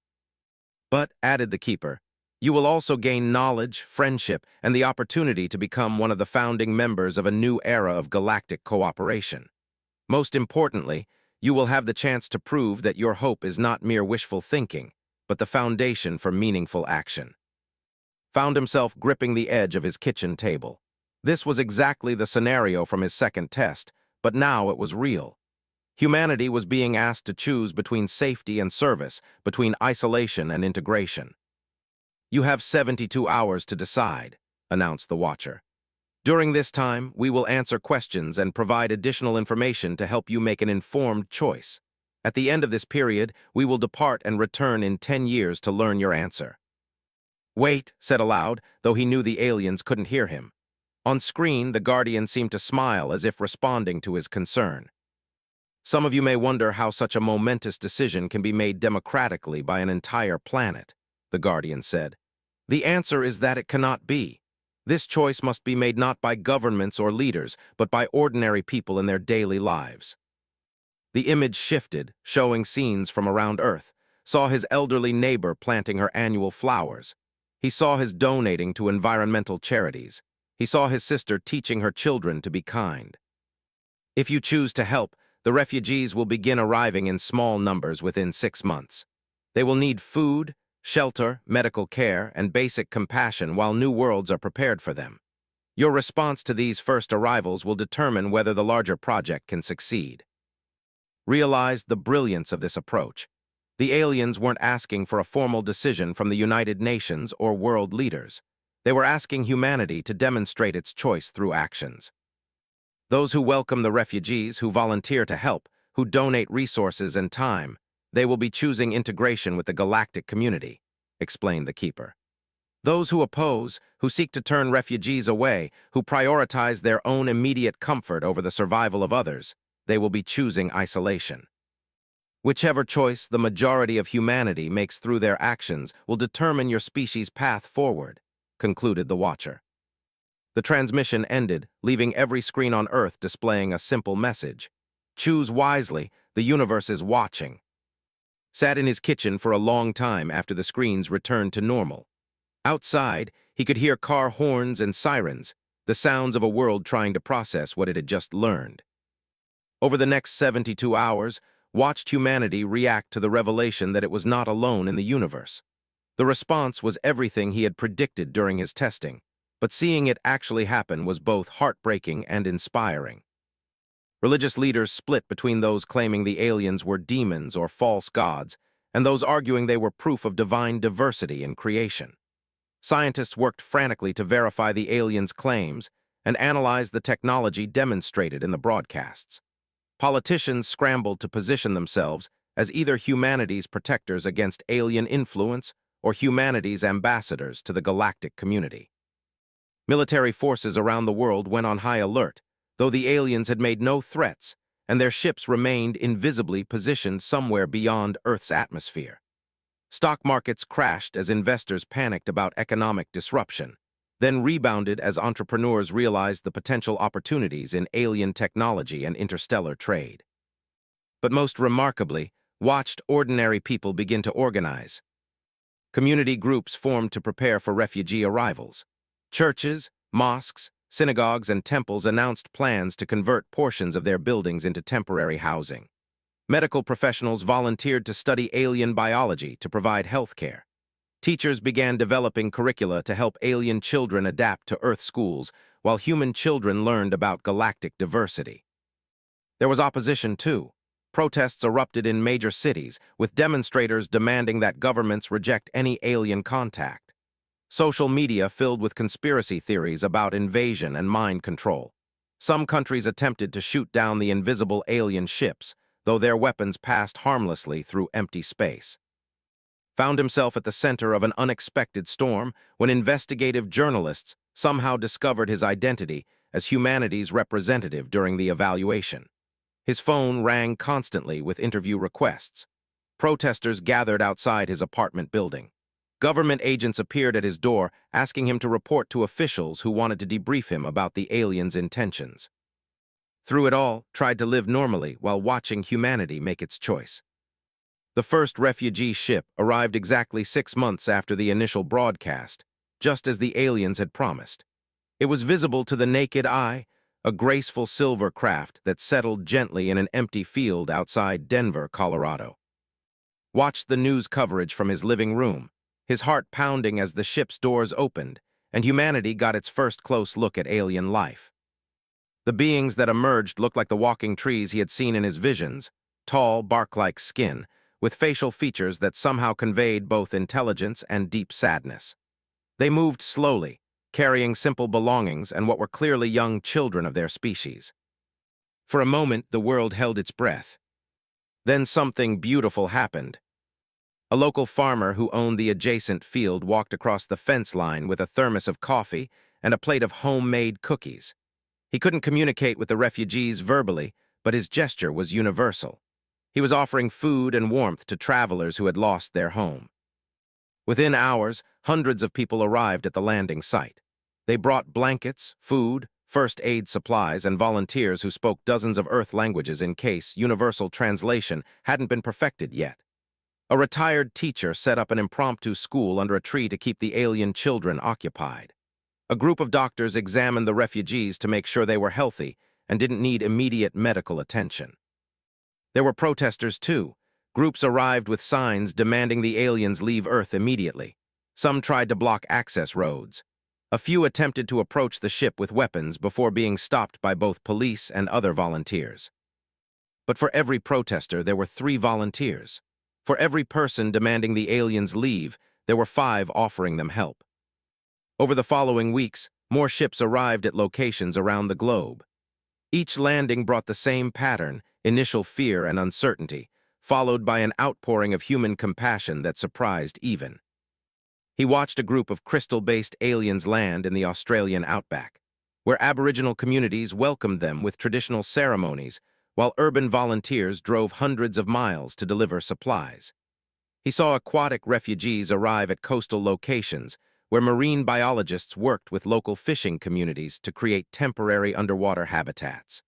But," added the Keeper, "you will also gain knowledge, friendship, and the opportunity to become one of the founding members of a new era of galactic cooperation. Most importantly, you will have the chance to prove that your hope is not mere wishful thinking, but the foundation for meaningful action." Found himself gripping the edge of his kitchen table. This was exactly the scenario from his second test, but now it was real. Humanity was being asked to choose between safety and service, between isolation and integration. "You have 72 hours to decide," announced the Watcher. "During this time, we will answer questions and provide additional information to help you make an informed choice. At the end of this period, we will depart and return in 10 years to learn your answer." "Wait," said aloud, though he knew the aliens couldn't hear him. On screen, the Guardian seemed to smile as if responding to his concern. "Some of you may wonder how such a momentous decision can be made democratically by an entire planet," the Guardian said. "The answer is that it cannot be. This choice must be made not by governments or leaders, but by ordinary people in their daily lives." The image shifted, showing scenes from around Earth, saw his elderly neighbor planting her annual flowers. He saw his donating to environmental charities. He saw his sister teaching her children to be kind. "If you choose to help, the refugees will begin arriving in small numbers within 6 months. They will need food, shelter, medical care, and basic compassion while new worlds are prepared for them. Your response to these first arrivals will determine whether the larger project can succeed." Realized the brilliance of this approach. The aliens weren't asking for a formal decision from the United Nations or world leaders. They were asking humanity to demonstrate its choice through actions. "Those who welcome the refugees, who volunteer to help, who donate resources and time, they will be choosing integration with the galactic community," explained the Keeper. "Those who oppose, who seek to turn refugees away, who prioritize their own immediate comfort over the survival of others, they will be choosing isolation. Whichever choice the majority of humanity makes through their actions will determine your species' path forward," concluded the Watcher. The transmission ended, leaving every screen on Earth displaying a simple message. "Choose wisely, the universe is watching." Sat in his kitchen for a long time after the screens returned to normal. Outside, he could hear car horns and sirens, the sounds of a world trying to process what it had just learned. Over the next 72 hours, watched humanity react to the revelation that it was not alone in the universe. The response was everything he had predicted during his testing, but seeing it actually happen was both heartbreaking and inspiring. Religious leaders split between those claiming the aliens were demons or false gods, and those arguing they were proof of divine diversity in creation. Scientists worked frantically to verify the aliens' claims and analyze the technology demonstrated in the broadcasts. Politicians scrambled to position themselves as either humanity's protectors against alien influence or humanity's ambassadors to the galactic community. Military forces around the world went on high alert, though the aliens had made no threats, and their ships remained invisibly positioned somewhere beyond Earth's atmosphere. Stock markets crashed as investors panicked about economic disruption, then rebounded as entrepreneurs realized the potential opportunities in alien technology and interstellar trade. But most remarkably, watched ordinary people begin to organize. Community groups formed to prepare for refugee arrivals. Churches, mosques, synagogues, and temples announced plans to convert portions of their buildings into temporary housing. Medical professionals volunteered to study alien biology to provide health care. Teachers began developing curricula to help alien children adapt to Earth schools, while human children learned about galactic diversity. There was opposition, too. Protests erupted in major cities, with demonstrators demanding that governments reject any alien contact. Social media filled with conspiracy theories about invasion and mind control. Some countries attempted to shoot down the invisible alien ships, though their weapons passed harmlessly through empty space. Found himself at the center of an unexpected storm when investigative journalists somehow discovered his identity as humanity's representative during the evaluation. His phone rang constantly with interview requests. Protesters gathered outside his apartment building. Government agents appeared at his door, asking him to report to officials who wanted to debrief him about the aliens' intentions. Through it all, tried to live normally while watching humanity make its choice. The first refugee ship arrived exactly 6 months after the initial broadcast, just as the aliens had promised. It was visible to the naked eye, a graceful silver craft that settled gently in an empty field outside Denver, Colorado. Watched the news coverage from his living room, his heart pounding as the ship's doors opened, and humanity got its first close look at alien life. The beings that emerged looked like the walking trees he had seen in his visions, tall, bark-like skin, with facial features that somehow conveyed both intelligence and deep sadness. They moved slowly, carrying simple belongings and what were clearly young children of their species. For a moment, the world held its breath. Then something beautiful happened. A local farmer who owned the adjacent field walked across the fence line with a thermos of coffee and a plate of homemade cookies. He couldn't communicate with the refugees verbally, but his gesture was universal. He was offering food and warmth to travelers who had lost their home. Within hours, hundreds of people arrived at the landing site. They brought blankets, food, first aid supplies, and volunteers who spoke dozens of Earth languages in case universal translation hadn't been perfected yet. A retired teacher set up an impromptu school under a tree to keep the alien children occupied. A group of doctors examined the refugees to make sure they were healthy and didn't need immediate medical attention. There were protesters, too. Groups arrived with signs demanding the aliens leave Earth immediately. Some tried to block access roads. A few attempted to approach the ship with weapons before being stopped by both police and other volunteers. But for every protester, there were 3 volunteers. For every person demanding the aliens leave, there were 5 offering them help. Over the following weeks, more ships arrived at locations around the globe. Each landing brought the same pattern, initial fear and uncertainty, followed by an outpouring of human compassion that surprised even. He watched a group of crystal-based aliens land in the Australian outback, where Aboriginal communities welcomed them with traditional ceremonies, while urban volunteers drove hundreds of miles to deliver supplies. He saw aquatic refugees arrive at coastal locations, where marine biologists worked with local fishing communities to create temporary underwater habitats.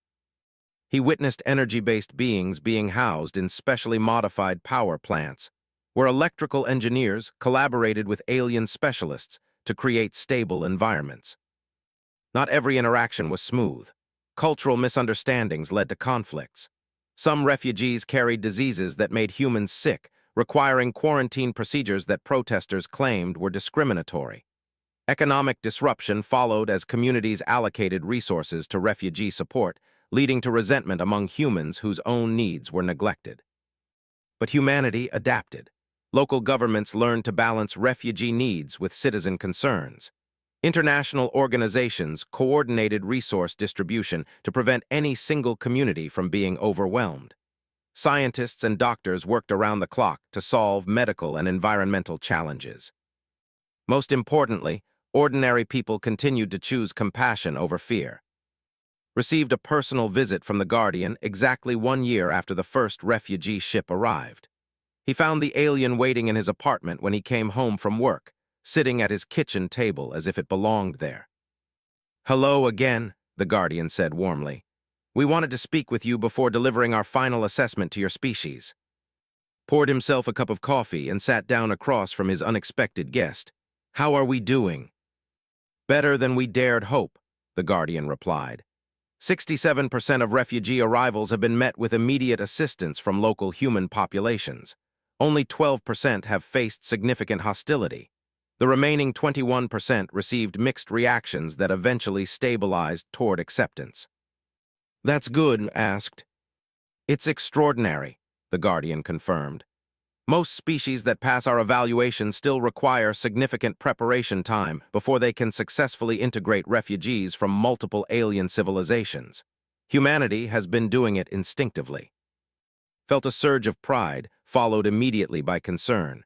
He witnessed energy-based beings being housed in specially modified power plants, where electrical engineers collaborated with alien specialists to create stable environments. Not every interaction was smooth. Cultural misunderstandings led to conflicts. Some refugees carried diseases that made humans sick, requiring quarantine procedures that protesters claimed were discriminatory. Economic disruption followed as communities allocated resources to refugee support, leading to resentment among humans whose own needs were neglected. But humanity adapted. Local governments learned to balance refugee needs with citizen concerns. International organizations coordinated resource distribution to prevent any single community from being overwhelmed. Scientists and doctors worked around the clock to solve medical and environmental challenges. Most importantly, ordinary people continued to choose compassion over fear. Received a personal visit from the Guardian exactly 1 year after the first refugee ship arrived. He found the alien waiting in his apartment when he came home from work, sitting at his kitchen table as if it belonged there. "Hello again," the Guardian said warmly. "We wanted to speak with you before delivering our final assessment to your species." Poured himself a cup of coffee and sat down across from his unexpected guest. "How are we doing?" "Better than we dared hope," the Guardian replied. 67% of refugee arrivals have been met with immediate assistance from local human populations. Only 12% have faced significant hostility. The remaining 21% received mixed reactions that eventually stabilized toward acceptance. "That's good," asked. "It's extraordinary," the Guardian confirmed. "Most species that pass our evaluation still require significant preparation time before they can successfully integrate refugees from multiple alien civilizations. Humanity has been doing it instinctively." Felt a surge of pride, followed immediately by concern.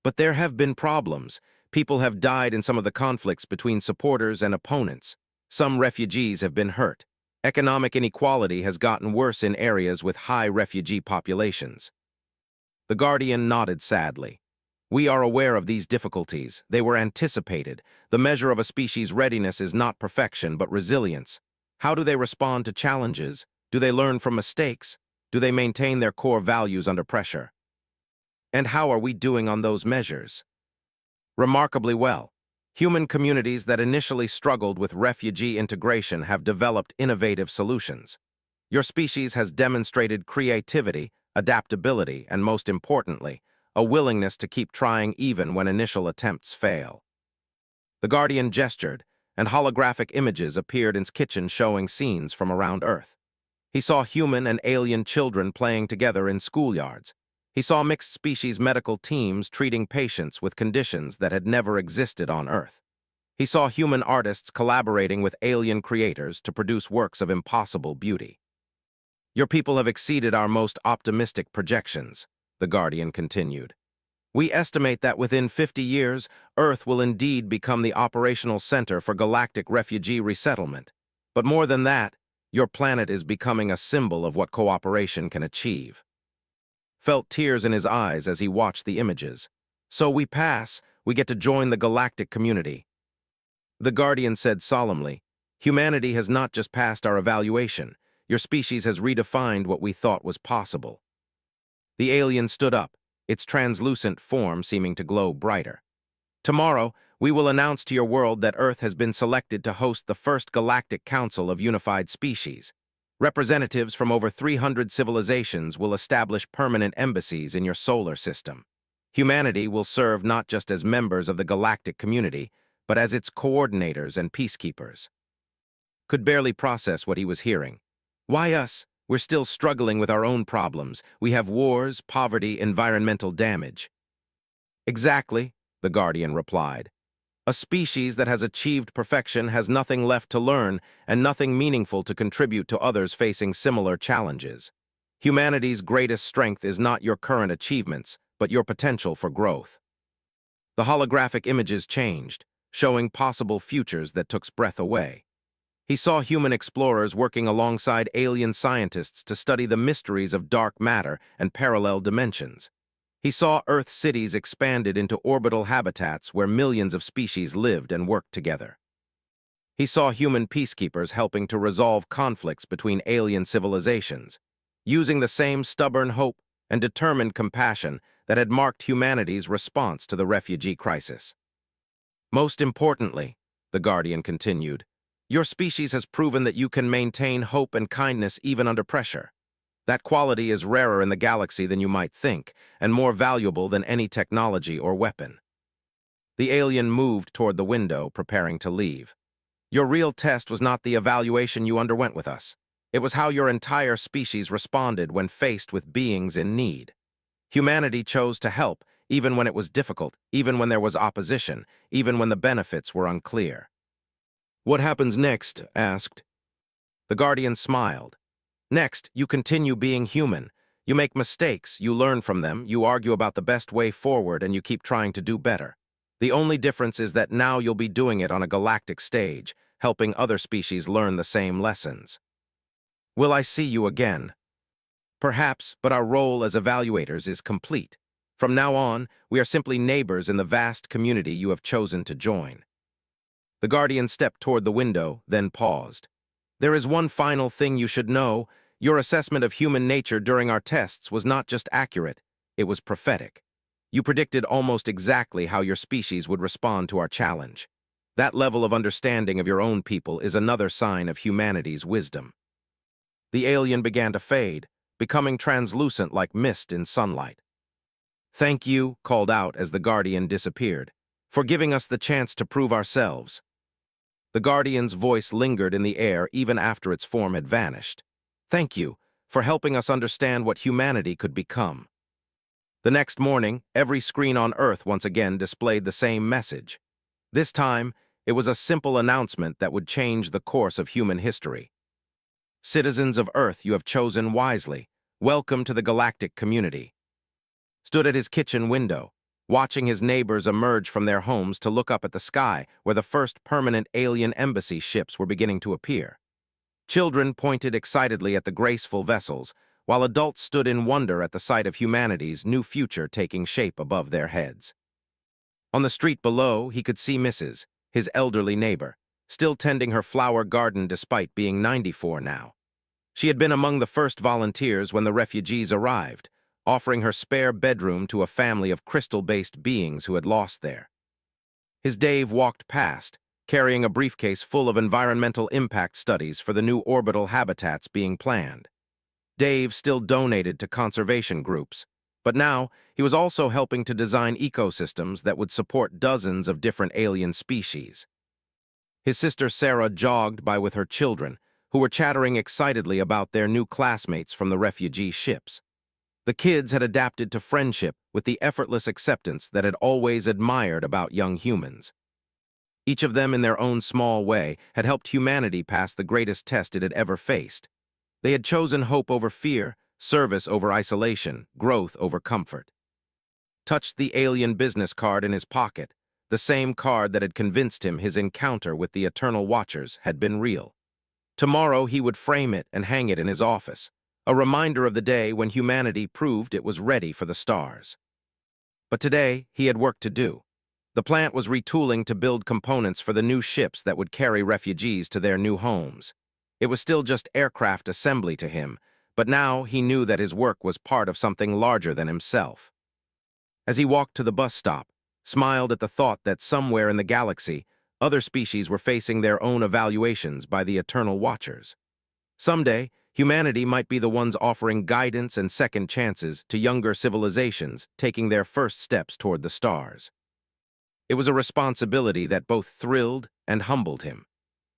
"But there have been problems. People have died in some of the conflicts between supporters and opponents. Some refugees have been hurt. Economic inequality has gotten worse in areas with high refugee populations." The Guardian nodded sadly. "We are aware of these difficulties. They were anticipated. The measure of a species' readiness is not perfection, but resilience. How do they respond to challenges? Do they learn from mistakes? Do they maintain their core values under pressure? And how are we doing on those measures?" "Remarkably well. Human communities that initially struggled with refugee integration have developed innovative solutions. Your species has demonstrated creativity, adaptability, and most importantly, a willingness to keep trying even when initial attempts fail." The Guardian gestured, and holographic images appeared in his kitchen showing scenes from around Earth. He saw human and alien children playing together in schoolyards. He saw mixed-species medical teams treating patients with conditions that had never existed on Earth. He saw human artists collaborating with alien creators to produce works of impossible beauty. "Your people have exceeded our most optimistic projections," the Guardian continued. "We estimate that within 50 years, Earth will indeed become the operational center for galactic refugee resettlement. But more than that, your planet is becoming a symbol of what cooperation can achieve." Felt tears in his eyes as he watched the images. "So we pass, we get to join the galactic community." The Guardian said solemnly, "Humanity has not just passed our evaluation. Your species has redefined what we thought was possible." The alien stood up, its translucent form seeming to glow brighter. "Tomorrow, we will announce to your world that Earth has been selected to host the first Galactic Council of Unified Species. Representatives from over 300 civilizations will establish permanent embassies in your solar system. Humanity will serve not just as members of the galactic community, but as its coordinators and peacekeepers." Could barely process what he was hearing. "Why us? We're still struggling with our own problems. We have wars, poverty, environmental damage." "Exactly," the Guardian replied. "A species that has achieved perfection has nothing left to learn and nothing meaningful to contribute to others facing similar challenges. Humanity's greatest strength is not your current achievements, but your potential for growth." The holographic images changed, showing possible futures that took breath away. He saw human explorers working alongside alien scientists to study the mysteries of dark matter and parallel dimensions. He saw Earth cities expanded into orbital habitats where millions of species lived and worked together. He saw human peacekeepers helping to resolve conflicts between alien civilizations, using the same stubborn hope and determined compassion that had marked humanity's response to the refugee crisis. "Most importantly," the Guardian continued, "your species has proven that you can maintain hope and kindness even under pressure. That quality is rarer in the galaxy than you might think, and more valuable than any technology or weapon." The alien moved toward the window, preparing to leave. "Your real test was not the evaluation you underwent with us. It was how your entire species responded when faced with beings in need. Humanity chose to help, even when it was difficult, even when there was opposition, even when the benefits were unclear." "What happens next?" asked. The Guardian smiled. "Next, you continue being human. You make mistakes, you learn from them, you argue about the best way forward, and you keep trying to do better. The only difference is that now you'll be doing it on a galactic stage, helping other species learn the same lessons. Will I see you again? Perhaps, but our role as evaluators is complete. From now on, we are simply neighbors in the vast community you have chosen to join. The Guardian stepped toward the window, then paused. There is one final thing you should know. Your assessment of human nature during our tests was not just accurate, it was prophetic. You predicted almost exactly how your species would respond to our challenge. That level of understanding of your own people is another sign of humanity's wisdom. The alien began to fade, becoming translucent like mist in sunlight. Thank you, called out as the Guardian disappeared, for giving us the chance to prove ourselves. The Guardian's voice lingered in the air even after its form had vanished. Thank you for helping us understand what humanity could become. The next morning, every screen on Earth once again displayed the same message. This time, it was a simple announcement that would change the course of human history. Citizens of Earth, you have chosen wisely. Welcome to the galactic community. Stood at his kitchen window, watching his neighbors emerge from their homes to look up at the sky where the first permanent alien embassy ships were beginning to appear. Children pointed excitedly at the graceful vessels, while adults stood in wonder at the sight of humanity's new future taking shape above their heads. On the street below, he could see Mrs., his elderly neighbor, still tending her flower garden despite being 94 now. She had been among the first volunteers when the refugees arrived, offering her spare bedroom to a family of crystal-based beings who had lost there. His Dave walked past, carrying a briefcase full of environmental impact studies for the new orbital habitats being planned. Dave still donated to conservation groups, but now he was also helping to design ecosystems that would support dozens of different alien species. His sister Sarah jogged by with her children, who were chattering excitedly about their new classmates from the refugee ships. The kids had adapted to friendship with the effortless acceptance that had always admired about young humans. Each of them, in their own small way, had helped humanity pass the greatest test it had ever faced. They had chosen hope over fear, service over isolation, growth over comfort. Touched the alien business card in his pocket, the same card that had convinced him his encounter with the Eternal Watchers had been real. Tomorrow he would frame it and hang it in his office, a reminder of the day when humanity proved it was ready for the stars. But today, he had work to do. The plant was retooling to build components for the new ships that would carry refugees to their new homes. It was still just aircraft assembly to him, but now he knew that his work was part of something larger than himself. As he walked to the bus stop, smiled at the thought that somewhere in the galaxy, other species were facing their own evaluations by the Eternal Watchers. Someday, humanity might be the ones offering guidance and second chances to younger civilizations taking their first steps toward the stars. It was a responsibility that both thrilled and humbled him.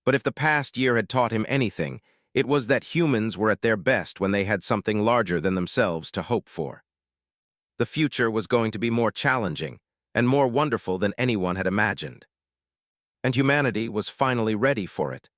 But if the past year had taught him anything, it was that humans were at their best when they had something larger than themselves to hope for. The future was going to be more challenging and more wonderful than anyone had imagined. And humanity was finally ready for it.